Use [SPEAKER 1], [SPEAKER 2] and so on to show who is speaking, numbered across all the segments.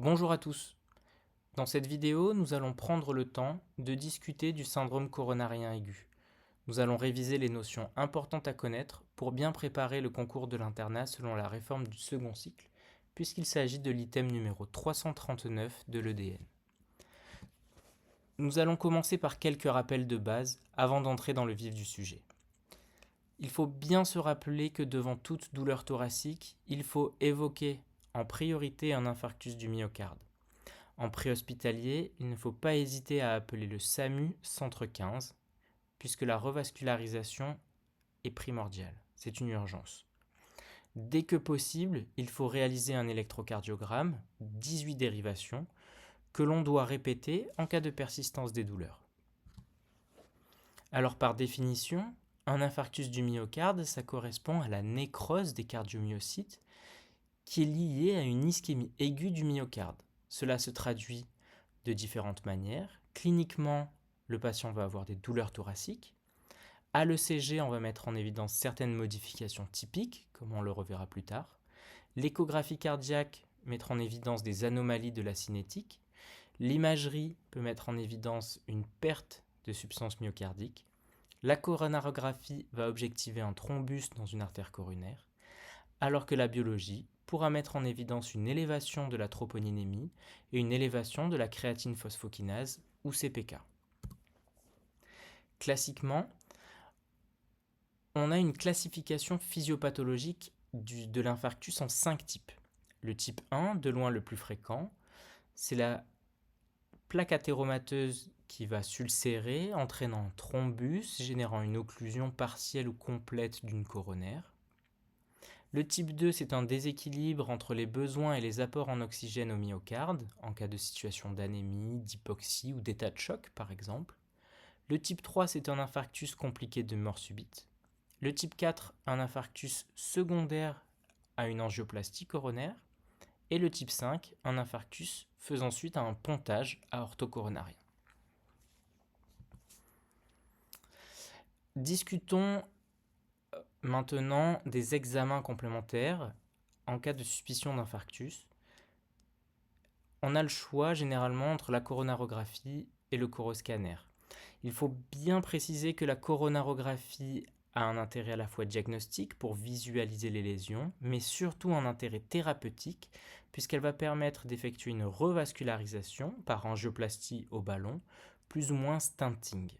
[SPEAKER 1] Bonjour à tous. Dans cette vidéo, nous allons prendre le temps de discuter du syndrome coronarien aigu. Nous allons réviser les notions importantes à connaître pour bien préparer le concours de l'internat selon la réforme du second cycle, puisqu'il s'agit de l'item numéro 339 de l'EDN. Nous allons commencer par quelques rappels de base avant d'entrer dans le vif du sujet. Il faut bien se rappeler que devant toute douleur thoracique, il faut évoquer en priorité un infarctus du myocarde. En préhospitalier, il ne faut pas hésiter à appeler le SAMU Centre 15, puisque la revascularisation est primordiale. C'est une urgence. Dès que possible, il faut réaliser un électrocardiogramme, 18 dérivations, que l'on doit répéter en cas de persistance des douleurs. Alors par définition, un infarctus du myocarde, ça correspond à la nécrose des cardiomyocytes qui est liée à une ischémie aiguë du myocarde. Cela se traduit de différentes manières. Cliniquement, le patient va avoir des douleurs thoraciques. À l'ECG, on va mettre en évidence certaines modifications typiques, comme on le reverra plus tard. L'échographie cardiaque mettra en évidence des anomalies de la cinétique. L'imagerie peut mettre en évidence une perte de substance myocardique. La coronarographie va objectiver un thrombus dans une artère coronaire, alors que la biologie pourra mettre en évidence une élévation de la troponinémie et une élévation de la créatine phosphokinase ou CPK. Classiquement, on a une classification physiopathologique de l'infarctus en 5 types. Le type 1, de loin le plus fréquent, c'est la plaque athéromateuse qui va s'ulcérer, entraînant un thrombus, générant une occlusion partielle ou complète d'une coronaire. Le type 2, c'est un déséquilibre entre les besoins et les apports en oxygène au myocarde, en cas de situation d'anémie, d'hypoxie ou d'état de choc par exemple. Le type 3, c'est un infarctus compliqué de mort subite. Le type 4, un infarctus secondaire à une angioplastie coronaire. Et le type 5, un infarctus faisant suite à un pontage aortocoronarien. Discutons maintenant des examens complémentaires en cas de suspicion d'infarctus. On a le choix généralement entre la coronarographie et le coroscanner. Il faut bien préciser que la coronarographie a un intérêt à la fois diagnostique pour visualiser les lésions, mais surtout un intérêt thérapeutique puisqu'elle va permettre d'effectuer une revascularisation par angioplastie au ballon, plus ou moins stenting.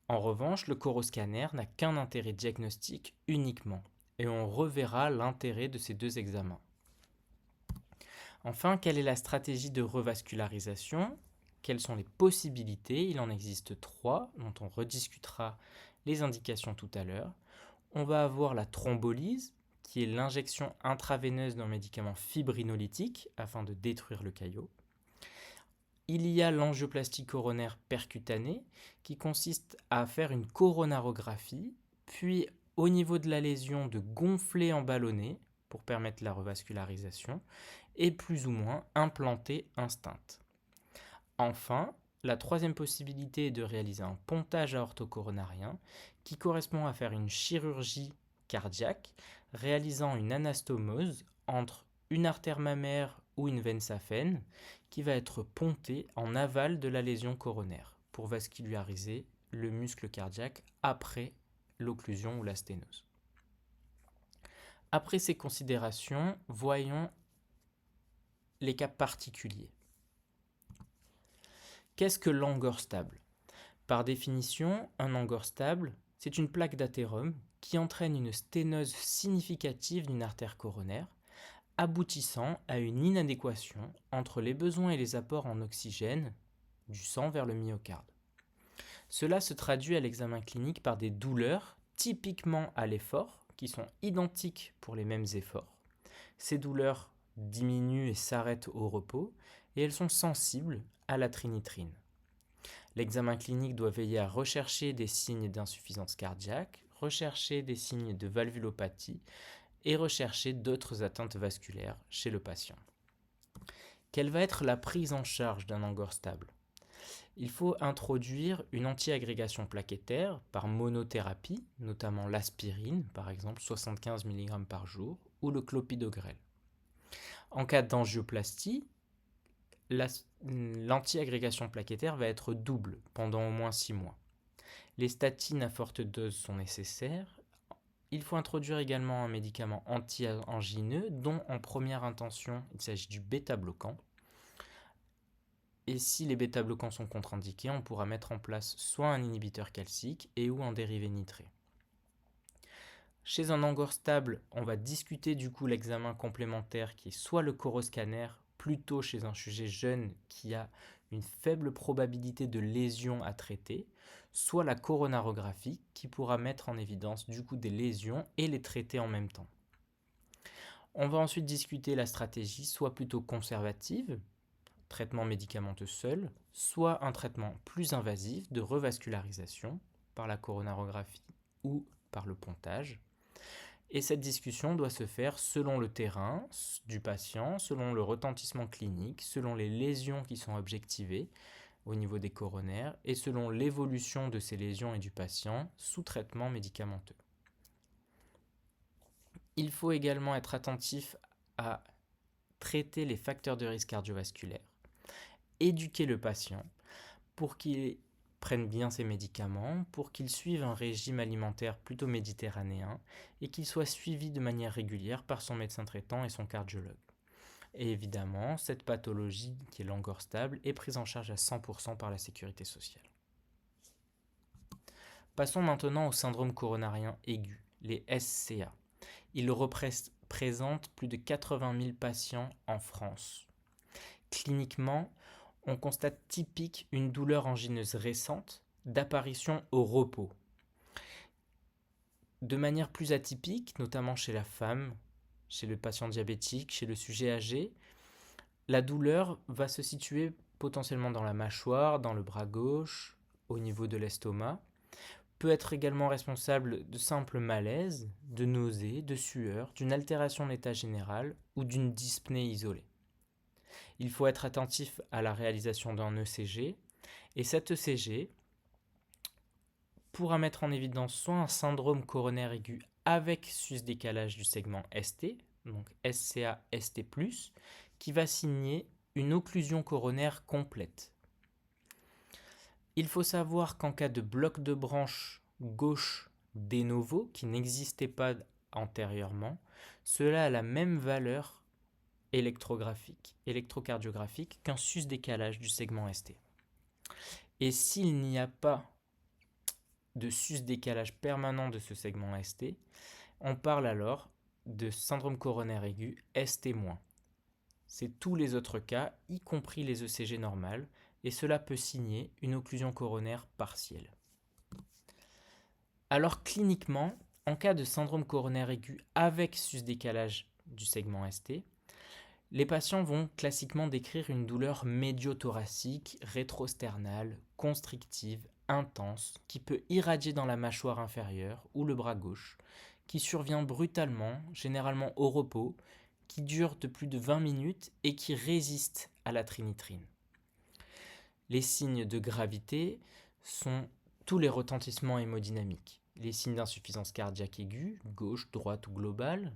[SPEAKER 1] En revanche, le coroscanner n'a qu'un intérêt diagnostique uniquement, et on reverra l'intérêt de ces deux examens. Enfin, quelle est la stratégie de revascularisation ? Quelles sont les possibilités ? Il en existe 3, dont on rediscutera les indications tout à l'heure. On va avoir la thrombolyse, qui est l'injection intraveineuse d'un médicament fibrinolytique afin de détruire le caillot. Il y a l'angioplastie coronaire percutanée, qui consiste à faire une coronarographie, puis au niveau de la lésion de gonfler en ballonnet pour permettre la revascularisation, et plus ou moins implanter un stent. Enfin, la troisième possibilité est de réaliser un pontage aortocoronarien qui correspond à faire une chirurgie cardiaque réalisant une anastomose entre une artère mammaire ou une veine saphène qui va être pontée en aval de la lésion coronaire pour vasculariser le muscle cardiaque après l'occlusion ou la sténose. Après ces considérations, voyons les cas particuliers. Qu'est-ce que l'angor stable ? Par définition, un angor stable, c'est une plaque d'athérome qui entraîne une sténose significative d'une artère coronaire, aboutissant à une inadéquation entre les besoins et les apports en oxygène du sang vers le myocarde. Cela se traduit à l'examen clinique par des douleurs typiquement à l'effort, qui sont identiques pour les mêmes efforts. Ces douleurs diminuent et s'arrêtent au repos, et elles sont sensibles à la trinitrine. L'examen clinique doit veiller à rechercher des signes d'insuffisance cardiaque, rechercher des signes de valvulopathie et rechercher d'autres atteintes vasculaires chez le patient. Quelle va être la prise en charge d'un angor stable ? Il faut introduire une antiagrégation plaquettaire par monothérapie, notamment l'aspirine, par exemple 75 mg par jour, ou le clopidogrel. En cas d'angioplastie, l'antiagrégation plaquettaire va être double pendant au moins 6 mois. Les statines à forte dose sont nécessaires. Il faut introduire également un médicament anti-angineux dont en première intention il s'agit du bêta-bloquant. Et si les bêta-bloquants sont contre-indiqués, on pourra mettre en place soit un inhibiteur calcique et ou un dérivé nitré. Chez un angor stable, on va discuter du coup l'examen complémentaire qui est soit le coroscanner, plutôt chez un sujet jeune qui a une faible probabilité de lésion à traiter, soit la coronarographie qui pourra mettre en évidence du coup des lésions et les traiter en même temps. On va ensuite discuter la stratégie soit plutôt conservative, traitement médicamenteux seul, soit un traitement plus invasif de revascularisation par la coronarographie ou par le pontage. Et cette discussion doit se faire selon le terrain du patient, selon le retentissement clinique, selon les lésions qui sont objectivées au niveau des coronaires et selon l'évolution de ces lésions et du patient sous traitement médicamenteux. Il faut également être attentif à traiter les facteurs de risque cardiovasculaire, éduquer le patient pour qu'il prenne bien ses médicaments, pour qu'il suive un régime alimentaire plutôt méditerranéen et qu'il soit suivi de manière régulière par son médecin traitant et son cardiologue. Et évidemment, cette pathologie qui est l'angor stable est prise en charge à 100% par la sécurité sociale. Passons maintenant au syndrome coronarien aigu, les SCA. Il représente plus de 80 000 patients en France. Cliniquement, on constate typique une douleur angineuse récente d'apparition au repos. De manière plus atypique, notamment chez la femme, chez le patient diabétique, chez le sujet âgé, la douleur va se situer potentiellement dans la mâchoire, dans le bras gauche, au niveau de l'estomac, peut être également responsable de simples malaises, de nausées, de sueur, d'une altération de l'état général ou d'une dyspnée isolée. Il faut être attentif à la réalisation d'un ECG, et cet ECG pourra mettre en évidence soit un syndrome coronaire aigu avec sus-décalage du segment ST, donc SCA-ST+, qui va signer une occlusion coronaire complète. Il faut savoir qu'en cas de bloc de branche gauche de novo, qui n'existait pas antérieurement, cela a la même valeur électrocardiographique qu'un sus-décalage du segment ST. Et s'il n'y a pas de sus-décalage permanent de ce segment ST, on parle alors de syndrome coronaire aigu ST-. C'est tous les autres cas, y compris les ECG normales, et cela peut signer une occlusion coronaire partielle. Alors cliniquement, en cas de syndrome coronaire aigu avec sus-décalage du segment ST, les patients vont classiquement décrire une douleur médiothoracique, rétrosternale, constrictive, intense, qui peut irradier dans la mâchoire inférieure ou le bras gauche, qui survient brutalement, généralement au repos, qui dure de plus de 20 minutes et qui résiste à la trinitrine. Les signes de gravité sont tous les retentissements hémodynamiques, les signes d'insuffisance cardiaque aiguë, gauche, droite ou globale,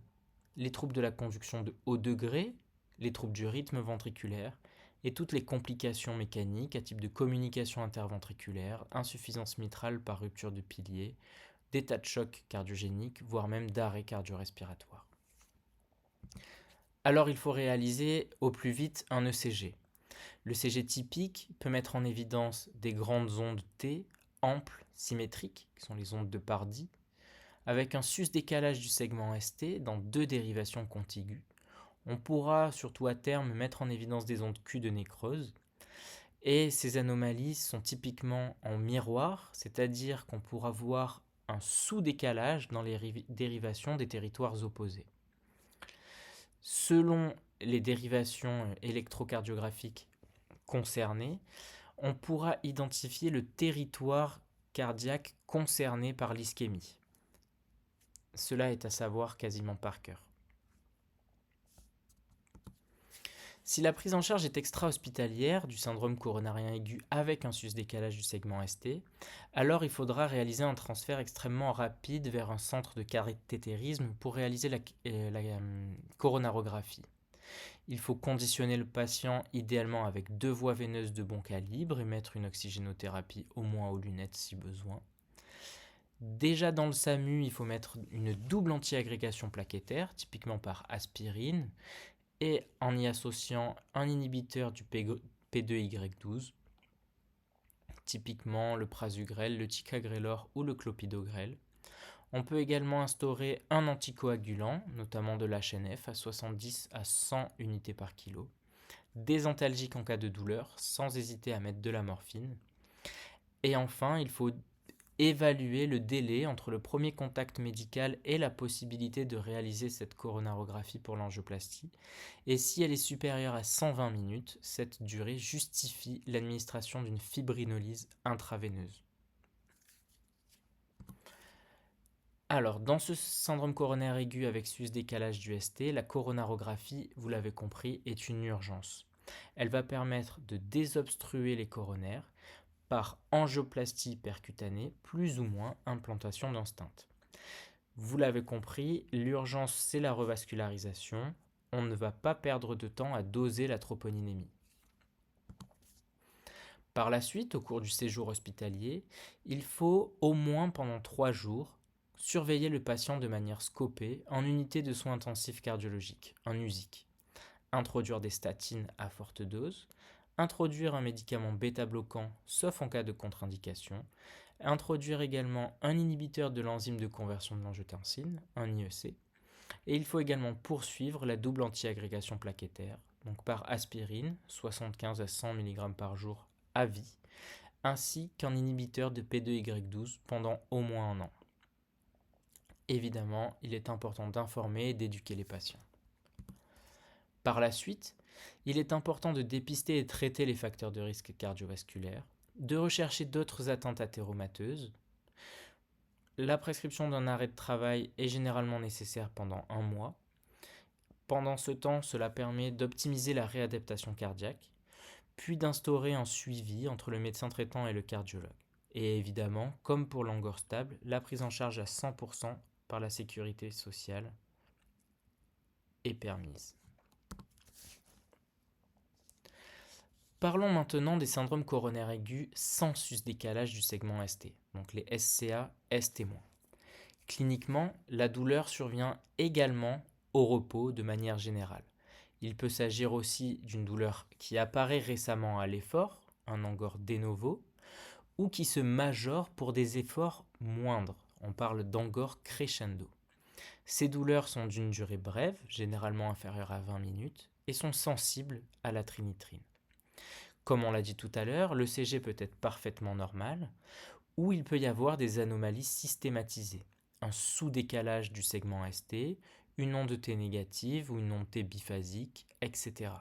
[SPEAKER 1] les troubles de la conduction de haut degré, les troubles du rythme ventriculaire et toutes les complications mécaniques à type de communication interventriculaire, insuffisance mitrale par rupture de pilier, d'état de choc cardiogénique, voire même d'arrêt cardio-respiratoire. Alors il faut réaliser au plus vite un ECG. Le CG typique peut mettre en évidence des grandes ondes T, amples, symétriques, qui sont les ondes de Pardy, avec un sus-décalage du segment ST dans 2 dérivations contiguës. On pourra, surtout à terme, mettre en évidence des ondes Q de nécrose. Et ces anomalies sont typiquement en miroir, c'est-à-dire qu'on pourra voir un sous-décalage dans les dérivations des territoires opposés. Selon les dérivations électrocardiographiques concernées, on pourra identifier le territoire cardiaque concerné par l'ischémie. Cela est à savoir quasiment par cœur. Si la prise en charge est extra-hospitalière du syndrome coronarien aigu avec un sus-décalage du segment ST, alors il faudra réaliser un transfert extrêmement rapide vers un centre de cathétérisme pour réaliser la coronarographie. Il faut conditionner le patient idéalement avec 2 voies veineuses de bon calibre et mettre une oxygénothérapie au moins aux lunettes si besoin. Déjà dans le SAMU, il faut mettre une double antiagrégation plaquettaire, typiquement par aspirine, et en y associant un inhibiteur du P2Y12, typiquement le prasugrel, le ticagrelor ou le clopidogrel. On peut également instaurer un anticoagulant, notamment de l'HNF, à 70 à 100 unités par kilo. Des antalgiques en cas de douleur, sans hésiter à mettre de la morphine. Et enfin, il faut évaluer le délai entre le premier contact médical et la possibilité de réaliser cette coronarographie pour l'angioplastie. Et si elle est supérieure à 120 minutes, cette durée justifie l'administration d'une fibrinolyse intraveineuse. Alors, dans ce syndrome coronaire aigu avec sus-décalage du ST, la coronarographie, vous l'avez compris, est une urgence. Elle va permettre de désobstruer les coronaires par angioplastie percutanée, plus ou moins implantation d'un stent. Vous l'avez compris, l'urgence c'est la revascularisation. On ne va pas perdre de temps à doser la troponinémie. Par la suite, au cours du séjour hospitalier, il faut au moins pendant 3 jours surveiller le patient de manière scopée en unité de soins intensifs cardiologiques, en USIC. Introduire des statines à forte dose, introduire un médicament bêta-bloquant sauf en cas de contre-indication, introduire également un inhibiteur de l'enzyme de conversion de l'angiotensine, un IEC, et il faut également poursuivre la double antiagrégation plaquettaire, donc par aspirine, 75 à 100 mg par jour à vie, ainsi qu'un inhibiteur de P2Y12 pendant au moins un an. Évidemment, il est important d'informer et d'éduquer les patients. Par la suite, il est important de dépister et traiter les facteurs de risque cardiovasculaire, de rechercher d'autres atteintes athéromateuses. La prescription d'un arrêt de travail est généralement nécessaire pendant 1 mois. Pendant ce temps, cela permet d'optimiser la réadaptation cardiaque, puis d'instaurer un suivi entre le médecin traitant et le cardiologue. Et évidemment, comme pour l'angor stable, la prise en charge à 100% par la sécurité sociale est permise. Parlons maintenant des syndromes coronaires aigus sans sus-décalage du segment ST, donc les SCA, ST-. Cliniquement, la douleur survient également au repos de manière générale. Il peut s'agir aussi d'une douleur qui apparaît récemment à l'effort, un angor de novo, ou qui se majore pour des efforts moindres. On parle d'angor crescendo. Ces douleurs sont d'une durée brève, généralement inférieure à 20 minutes, et sont sensibles à la trinitrine. Comme on l'a dit tout à l'heure, l'ECG peut être parfaitement normal, ou il peut y avoir des anomalies systématisées. Un sous-décalage du segment ST, une onde T négative ou une onde T biphasique, etc.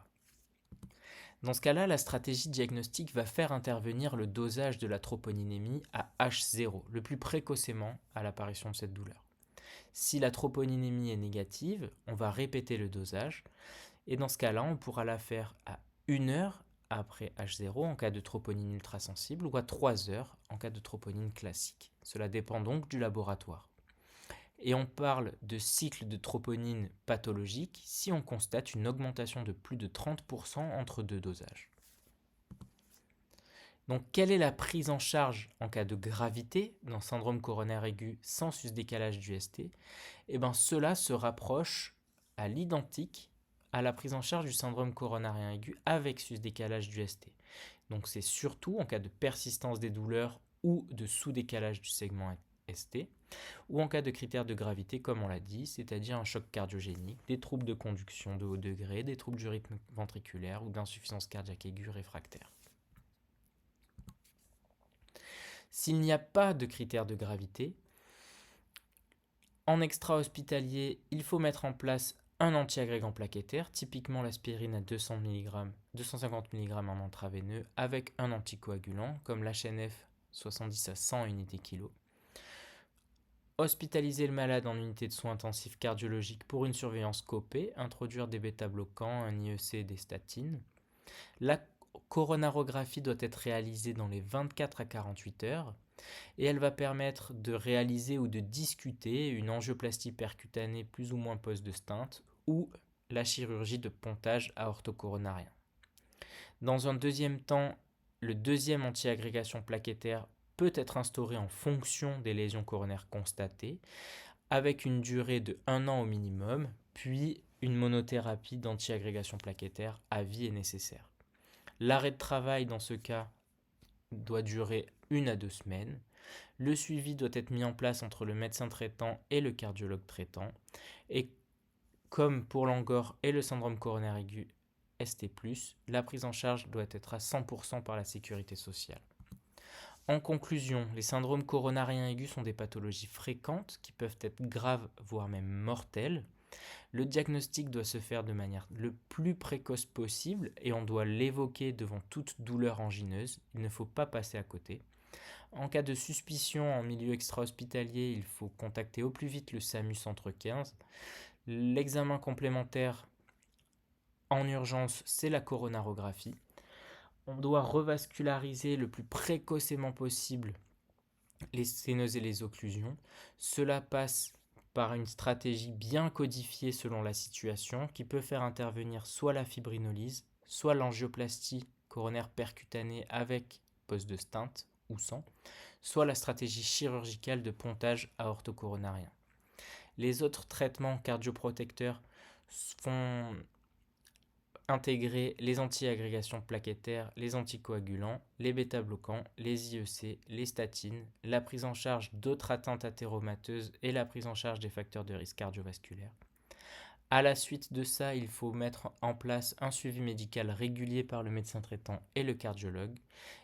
[SPEAKER 1] Dans ce cas-là, la stratégie diagnostique va faire intervenir le dosage de la troponinémie à H0, le plus précocement à l'apparition de cette douleur. Si la troponinémie est négative, on va répéter le dosage, et dans ce cas-là, on pourra la faire à 1 heure après H0 en cas de troponine ultrasensible ou à 3 heures en cas de troponine classique. Cela dépend donc du laboratoire. Et on parle de cycle de troponine pathologique si on constate une augmentation de plus de 30% entre 2 dosages. Donc, quelle est la prise en charge en cas de gravité dans syndrome coronaire aigu sans sus-décalage du ST ? Cela se rapproche à l'identique à la prise en charge du syndrome coronarien aigu avec sus-décalage du ST. Donc, c'est surtout en cas de persistance des douleurs ou de sous-décalage du segment ST, ou en cas de critères de gravité, comme on l'a dit, c'est-à-dire un choc cardiogénique, des troubles de conduction de haut degré, des troubles du rythme ventriculaire ou d'insuffisance cardiaque aiguë réfractaire. S'il n'y a pas de critères de gravité, en extra-hospitalier, il faut mettre en place un antiagrégant plaquettaire, typiquement l'aspirine à 250 mg en intraveineux, avec un anticoagulant, comme l'HNF 70 à 100 unités kilo. Hospitaliser le malade en unité de soins intensifs cardiologiques pour une surveillance scopée, introduire des bêta-bloquants, un IEC et des statines. La coronarographie doit être réalisée dans les 24 à 48 heures et elle va permettre de réaliser ou de discuter une angioplastie percutanée plus ou moins post de stent ou la chirurgie de pontage aortocoronarien. Dans un deuxième temps, le deuxième antiagrégation plaquettaire peut être instauré en fonction des lésions coronaires constatées, avec une durée de 1 an au minimum, puis une monothérapie d'antiagrégation plaquettaire à vie est nécessaire. L'arrêt de travail dans ce cas doit durer 1 à 2 semaines. Le suivi doit être mis en place entre le médecin traitant et le cardiologue traitant. Et comme pour l'angor et le syndrome coronaire aigu ST+, la prise en charge doit être à 100% par la sécurité sociale. En conclusion, les syndromes coronariens aigus sont des pathologies fréquentes qui peuvent être graves, voire même mortelles. Le diagnostic doit se faire de manière le plus précoce possible et on doit l'évoquer devant toute douleur angineuse. Il ne faut pas passer à côté. En cas de suspicion en milieu extra-hospitalier, il faut contacter au plus vite le SAMU Centre 15. L'examen complémentaire en urgence, c'est la coronarographie. On doit revasculariser le plus précocement possible les sténoses et les occlusions. Cela passe par une stratégie bien codifiée selon la situation qui peut faire intervenir soit la fibrinolyse, soit l'angioplastie coronaire percutanée avec pose de stent ou sans, soit la stratégie chirurgicale de pontage aortocoronarien. Les autres traitements cardioprotecteurs font intégrer les anti-agrégations plaquettaires, les anticoagulants, les bêta-bloquants, les IEC, les statines, la prise en charge d'autres atteintes athéromateuses et la prise en charge des facteurs de risque cardiovasculaire. À la suite de ça, il faut mettre en place un suivi médical régulier par le médecin traitant et le cardiologue.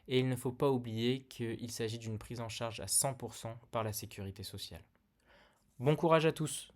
[SPEAKER 1] Et il ne faut pas oublier qu'il s'agit d'une prise en charge à 100% par la sécurité sociale. Bon courage à tous!